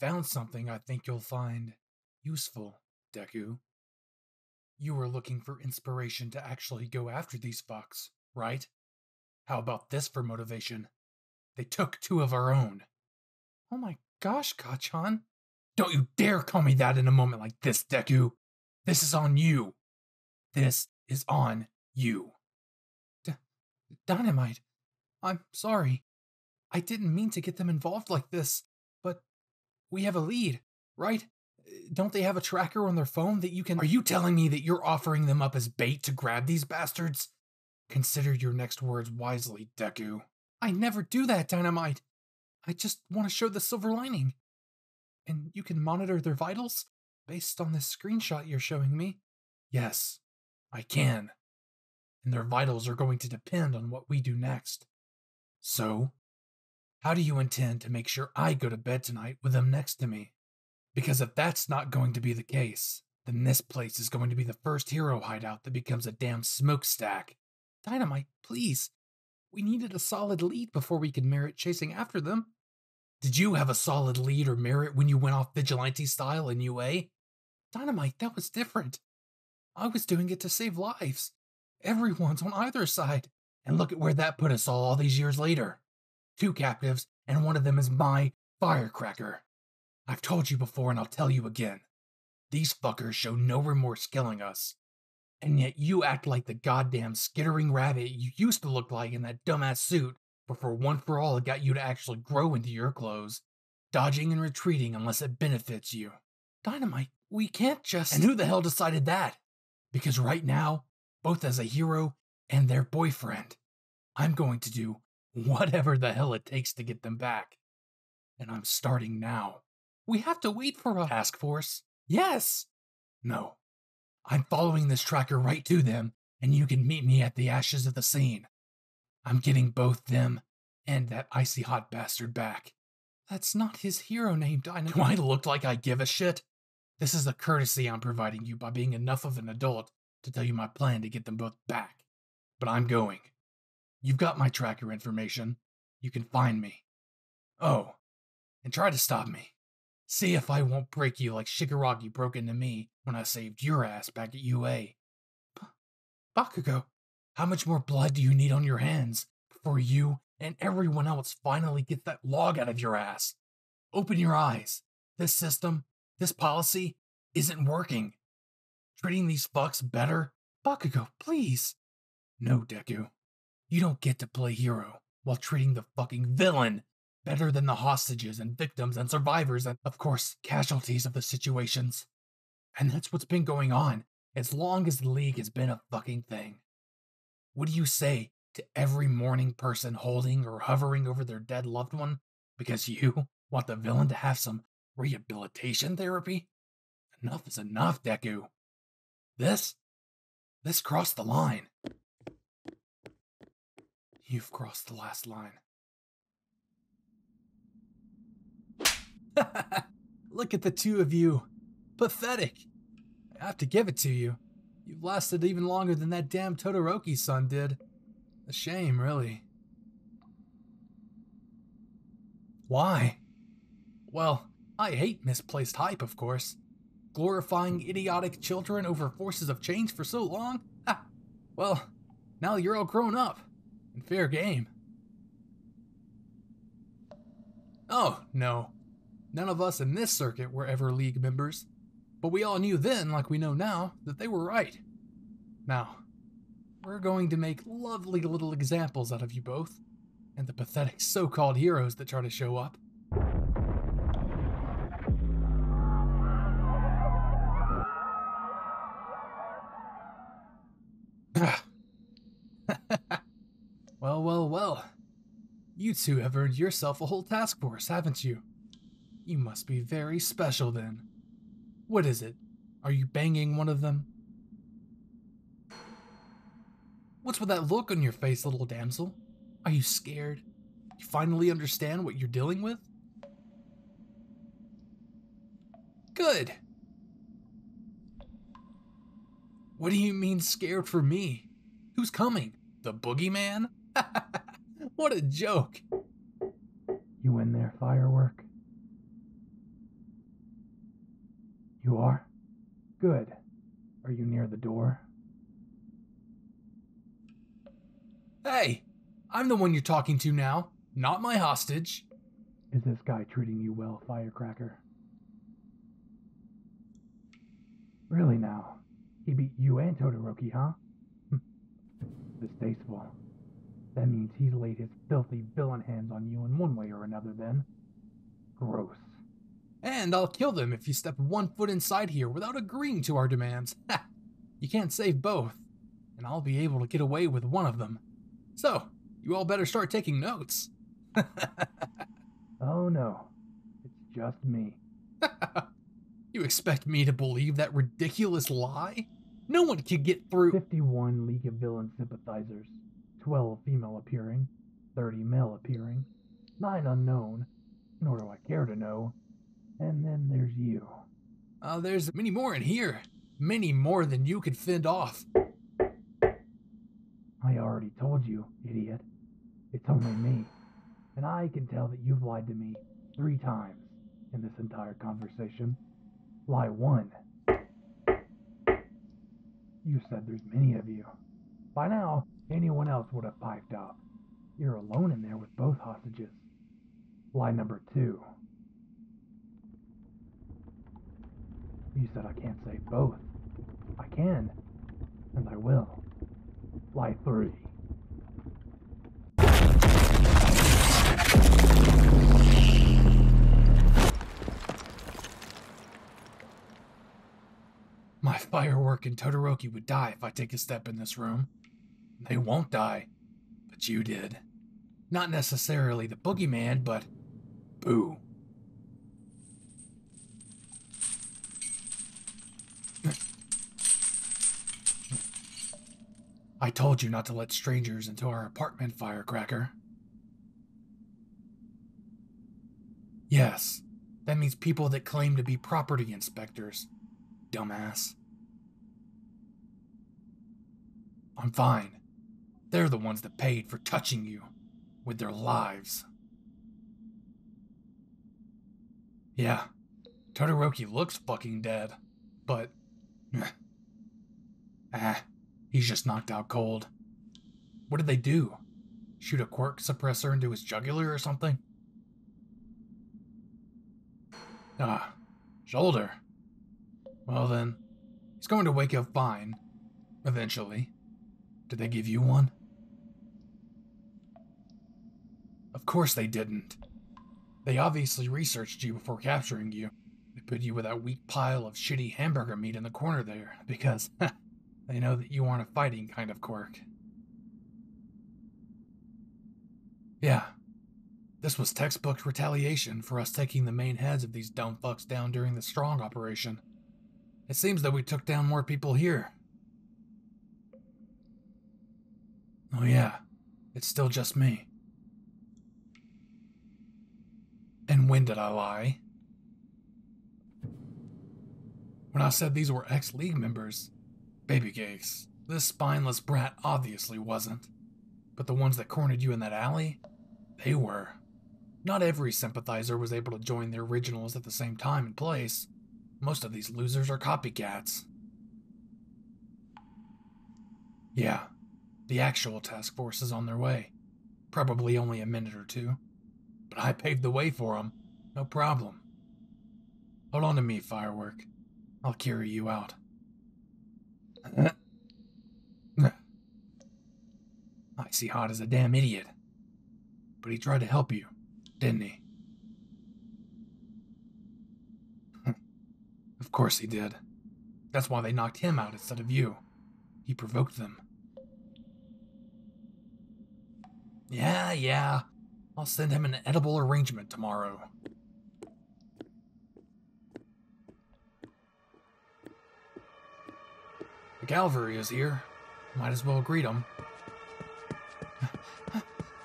found something I think you'll find useful, Deku. You were looking for inspiration to actually go after these fucks, right? How about this for motivation? They took 2 of our own. Oh my gosh, Kachan. Don't you dare call me that in a moment like this, Deku. This is on you. This is on you. Dynamite, I'm sorry. I didn't mean to get them involved like this, but we have a lead, right? Don't they have a tracker on their phone that you can— Are you telling me that you're offering them up as bait to grab these bastards? Consider your next words wisely, Deku. I never do that, Dynamite. I just want to show the silver lining. And you can monitor their vitals based on this screenshot you're showing me. Yes, I can. And their vitals are going to depend on what we do next. So, how do you intend to make sure I go to bed tonight with them next to me? Because if that's not going to be the case, then this place is going to be the first hero hideout that becomes a damn smokestack. Dynamite, please. We needed a solid lead before we could merit chasing after them. Did you have a solid lead or merit when you went off vigilante style in UA? Dynamite, that was different. I was doing it to save lives. Everyone's on either side. And look at where that put us all these years later. 2 captives, and one of them is my firecracker. I've told you before and I'll tell you again. These fuckers show no remorse killing us. And yet you act like the goddamn skittering rabbit you used to look like in that dumbass suit, but for one for all it got you to actually grow into your clothes, dodging and retreating unless it benefits you. Dynamite, we can't just— And who the hell decided that? Because right now, both as a hero and their boyfriend, I'm going to do whatever the hell it takes to get them back. And I'm starting now. We have to wait for a task force. Yes! No. I'm following this tracker right to them, and you can meet me at the ashes of the scene. I'm getting both them and that icy hot bastard back. That's not his hero name, Dynamite. Do I look like I give a shit? This is a courtesy I'm providing you by being enough of an adult to tell you my plan to get them both back. But I'm going. You've got my tracker information. You can find me. Oh, and try to stop me. See if I won't break you like Shigaraki broke into me when I saved your ass back at UA. Bakugo, how much more blood do you need on your hands before you and everyone else finally get that log out of your ass? Open your eyes. This system, this policy, isn't working. Treating these fucks better? Bakugo, please. No, Deku. You don't get to play hero while treating the fucking villain better than the hostages and victims and survivors and, of course, casualties of the situations. And that's what's been going on as long as the League has been a fucking thing. What do you say to every mourning person holding or hovering over their dead loved one because you want the villain to have some rehabilitation therapy? Enough is enough, Deku. This crossed the line. You've crossed the last line. Look at the 2 of you. Pathetic. I have to give it to you. You've lasted even longer than that damn Todoroki-san did. A shame, really. Why? Well, I hate misplaced hype, of course. Glorifying idiotic children over forces of change for so long? Ha! Well, now you're all grown up. And fair game. Oh, no. None of us in this circuit were ever League members, but we all knew then, like we know now, that they were right. Now, we're going to make lovely little examples out of you both, and the pathetic so-called heroes that try to show up. Well. You 2 have earned yourself a whole task force, haven't you? You must be very special then. What is it? Are you banging one of them? What's with that look on your face, little damsel? Are you scared? You finally understand what you're dealing with? Good. What do you mean scared for me? Who's coming? The boogeyman? What a joke. You in there, firework? Good. Are you near the door? Hey! I'm the one you're talking to now, not my hostage. Is this guy treating you well, Firecracker? Really now? He beat you and Todoroki, huh? Distasteful. That means he's laid his filthy villain hands on you in one way or another then. Gross. And I'll kill them if you step 1 foot inside here without agreeing to our demands. Ha! You can't save both, and I'll be able to get away with one of them. So, you all better start taking notes. Oh no, it's just me. You expect me to believe that ridiculous lie? No one can get through 51 League of Villains sympathizers, 12 female appearing, 30 male appearing, 9 unknown, nor do I care to know, and then there's you. There's many more in here. Many more than you could fend off. I already told you, idiot. It's only me. And I can tell that you've lied to me 3 times in this entire conversation. Lie 1. You said there's many of you. By now, anyone else would have piped up. You're alone in there with both hostages. Lie number 2. You said I can't save both. I can, and I will. Lie 3. My Firework and Todoroki would die if I take a step in this room. They won't die, but you did. Not necessarily the boogeyman, but boo. I told you not to let strangers into our apartment, Firecracker. Yes, that means people that claim to be property inspectors. Dumbass. I'm fine. They're the ones that paid for touching you with their lives. Yeah, Todoroki looks fucking dead, but he's just knocked out cold. What did they do? Shoot a quirk suppressor into his jugular or something? Shoulder. Well then, he's going to wake up fine, eventually. Did they give you one? Of course they didn't. They obviously researched you before capturing you. They put you with that weak pile of shitty hamburger meat in the corner there, because they know that you aren't a fighting kind of quirk. Yeah, this was textbook retaliation for us taking the main heads of these dumb fucks down during the Strong operation. It seems that we took down more people here. Oh yeah, it's still just me. And when did I lie? When I said these were ex-League members, baby cakes, this spineless brat obviously wasn't. But the ones that cornered you in that alley, they were. Not every sympathizer was able to join the originals at the same time and place. Most of these losers are copycats. Yeah, the actual task force is on their way. Probably only a minute or 2. But I paved the way for them. No problem. Hold on to me, Firework. I'll carry you out. Icy hot as a damn idiot. But he tried to help you, didn't he? Of course he did. That's why they knocked him out instead of you. He provoked them. Yeah. I'll send him an edible arrangement tomorrow. The cavalry is here. Might as well greet them.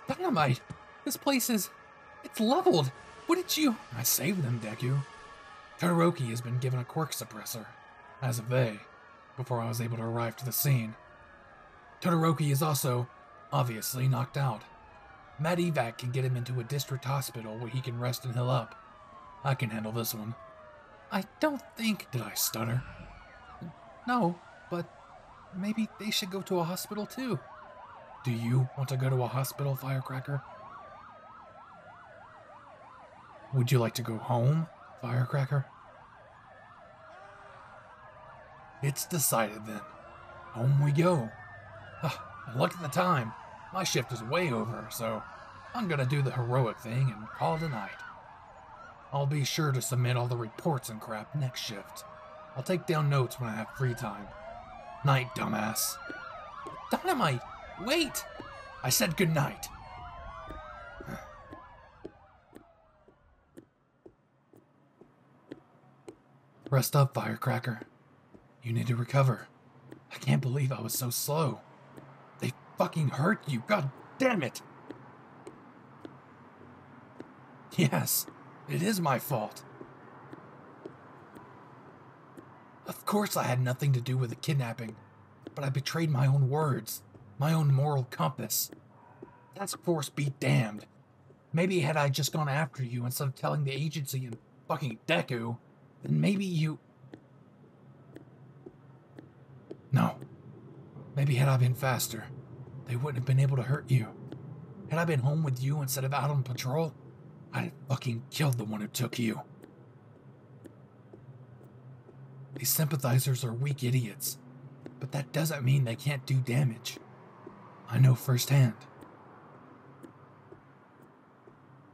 Dynamite! This place it's leveled! What did you... I saved them, Deku. Todoroki has been given a quirk suppressor, as of before I was able to arrive to the scene. Todoroki is also, obviously, knocked out. Matt Evac can get him into a district hospital where he can rest and heal up. I can handle this one. I don't think... Did I stutter? No, but maybe they should go to a hospital too. Do you want to go to a hospital, Firecracker? Would you like to go home, Firecracker? It's decided then. Home we go. And look at the time. My shift is way over, so I'm gonna do the heroic thing and call it a night. I'll be sure to submit all the reports and crap next shift. I'll take down notes when I have free time. Night, dumbass. Dynamite! Wait! I said good night. Rest up, Firecracker. You need to recover. I can't believe I was so slow. They fucking hurt you, god damn it! Yes, it is my fault. Of course I had nothing to do with the kidnapping, but I betrayed my own words, my own moral compass. Task Force be damned. Maybe had I just gone after you instead of telling the agency and fucking Deku, then maybe you... No. Maybe had I been faster, they wouldn't have been able to hurt you. Had I been home with you instead of out on patrol, I'd have fucking killed the one who took you. These sympathizers are weak idiots, but that doesn't mean they can't do damage. I know firsthand.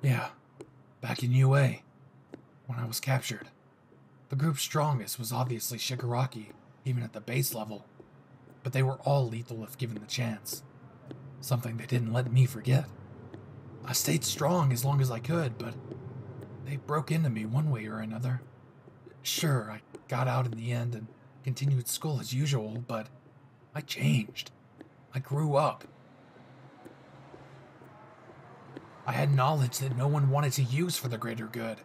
Yeah, back in UA, when I was captured. The group's strongest was obviously Shigaraki, even at the base level, but they were all lethal if given the chance. Something they didn't let me forget. I stayed strong as long as I could, but they broke into me one way or another. Sure, I got out in the end and continued school as usual, but I changed. I grew up. I had knowledge that no one wanted to use for the greater good.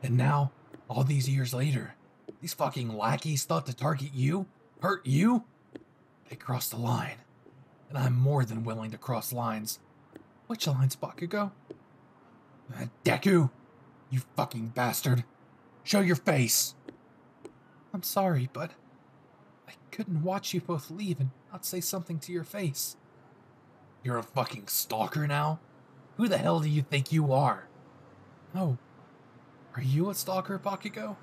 And now, all these years later, these fucking lackeys thought to target you? Hurt you? They crossed the line. And I'm more than willing to cross lines. Which lines, Bakugo? Deku! You fucking bastard! Show your face! I'm sorry, but I couldn't watch you both leave and not say something to your face. You're a fucking stalker now? Who the hell do you think you are? Oh, are you a stalker, Bakugo?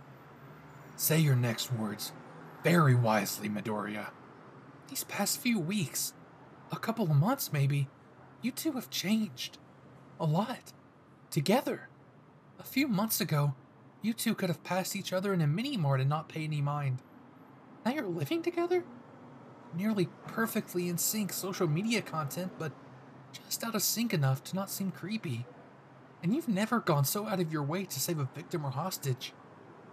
Say your next words very wisely, Midoriya. These past few weeks, a couple of months maybe, you two have changed. A lot. Together. A few months ago, you two could have passed each other in a mini-mart and not pay any mind. Now you're living together? Nearly perfectly in sync social media content, but just out of sync enough to not seem creepy. And you've never gone so out of your way to save a victim or hostage.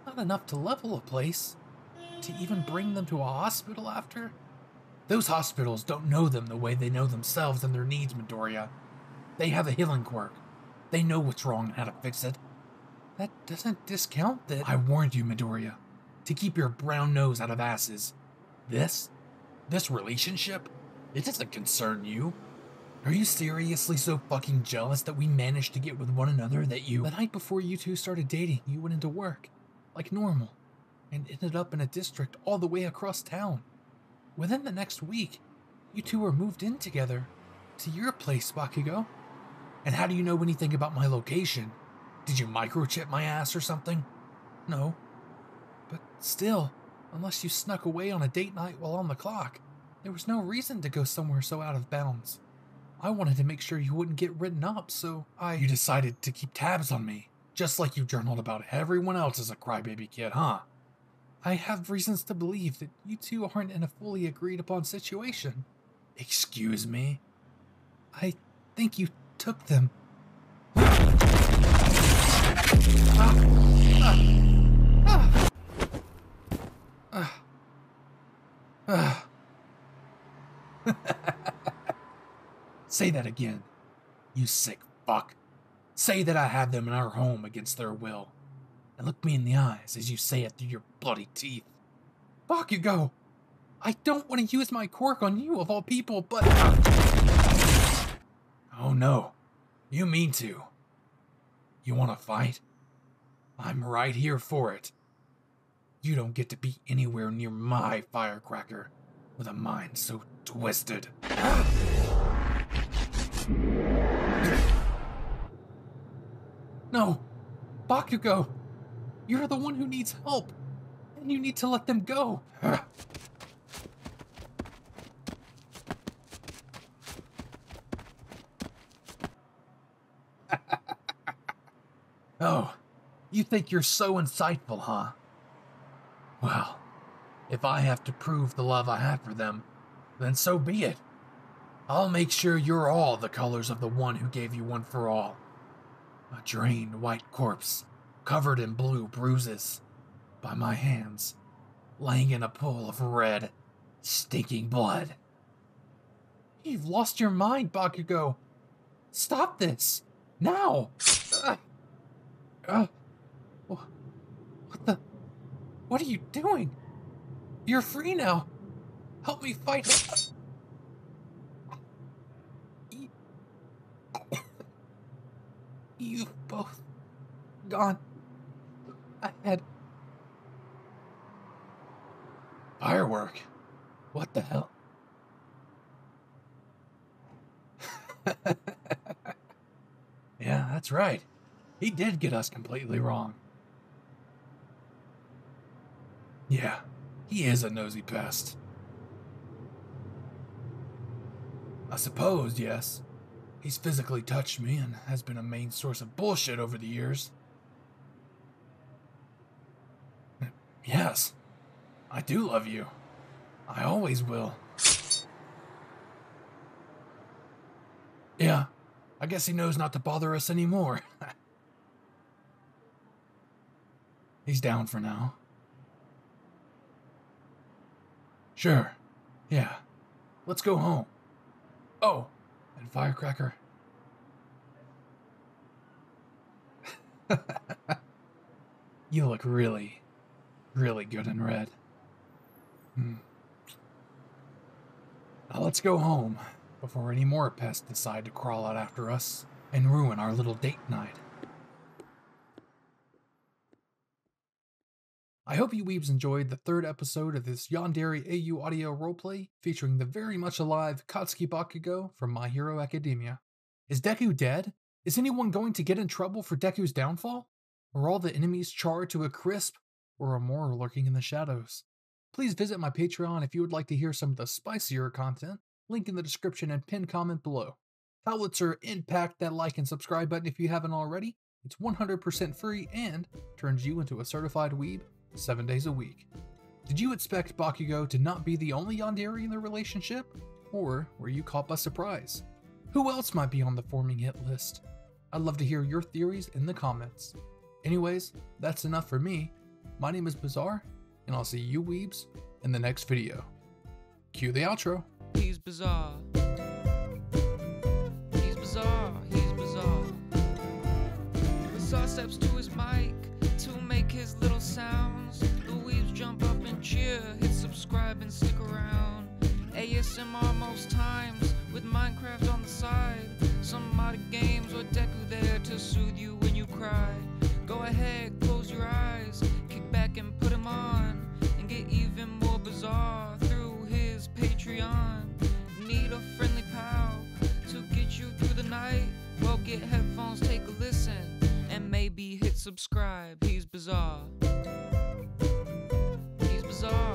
Not enough to level a place. To even bring them to a hospital after? Those hospitals don't know them the way they know themselves and their needs, Midoriya. They have a healing quirk. They know what's wrong and how to fix it. That doesn't discount that... I warned you, Midoriya, to keep your brown nose out of asses. This relationship, it doesn't concern you. Are you seriously so fucking jealous that we managed to get with one another that you... The night before you two started dating, you went into work, like normal, and ended up in a district all the way across town. Within the next week, you two were moved in together, to your place, Bakugo. And how do you know anything about my location? Did you microchip my ass or something? No. But still, unless you snuck away on a date night while on the clock, there was no reason to go somewhere so out of bounds. I wanted to make sure you wouldn't get written up, so You decided to keep tabs on me, just like you journaled about everyone else as a crybaby kid, huh? I have reasons to believe that you two aren't in a fully agreed upon situation. Excuse me? I think you took them. Say that again, you sick fuck. Say that I had them in our home against their will. And look me in the eyes as you say it through your bloody teeth. Bakugo! I don't want to use my quirk on you of all people, but... Oh no, you mean to. You want to fight? I'm right here for it. You don't get to be anywhere near my firecracker with a mind so twisted. No, Bakugo, you're the one who needs help, and you need to let them go. Oh, you think you're so insightful, huh? Well, if I have to prove the love I have for them, then so be it. I'll make sure you're all the colors of the one who gave you One for All. A drained white corpse, covered in blue bruises, by my hands, laying in a pool of red, stinking blood. You've lost your mind, Bakugo. Stop this, now! What are you doing? You're free now. Help me fight. You've both gone ahead. Firework? What the hell? Yeah, that's right. He did get us completely wrong. Yeah, he is a nosy pest. I suppose, yes. He's physically touched me and has been a main source of bullshit over the years. Yes, I do love you. I always will. Yeah, I guess he knows not to bother us anymore. He's down for now. Sure, yeah. Let's go home. Oh, and firecracker. You look really, really good in red. Now let's go home before any more pests decide to crawl out after us and ruin our little date night. I hope you weebs enjoyed the third episode of this Yandere AU audio roleplay featuring the very much alive Katsuki Bakugo from My Hero Academia. Is Deku dead? Is anyone going to get in trouble for Deku's downfall? Are all the enemies charred to a crisp, or are more lurking in the shadows? Please visit my Patreon if you would like to hear some of the spicier content, link in the description and pinned comment below. Howlitzer, impact that like and subscribe button if you haven't already. It's 100% free and turns you into a certified weeb 7 days a week. Did you expect Bakugo to not be the only Yandere in the relationship? Or were you caught by surprise? Who else might be on the forming hit list? I'd love to hear your theories in the comments. Anyways, that's enough for me. My name is Bizarre, and I'll see you weebs in the next video. Cue the outro. He's bizarre. He's bizarre. He's bizarre. Bizarre steps to his mic to make his little sounds. The weebs jump up and cheer, hit subscribe and stick around. ASMR most times, with Minecraft on the side. Some modded games or Deku there to soothe you when you cry. Go ahead, close your eyes, kick back and put him on, and get even more bizarre through his Patreon. Need a friendly pal to get you through the night? Well, get headphones, take a listen, and maybe hit subscribe. He's bizarre. He's bizarre.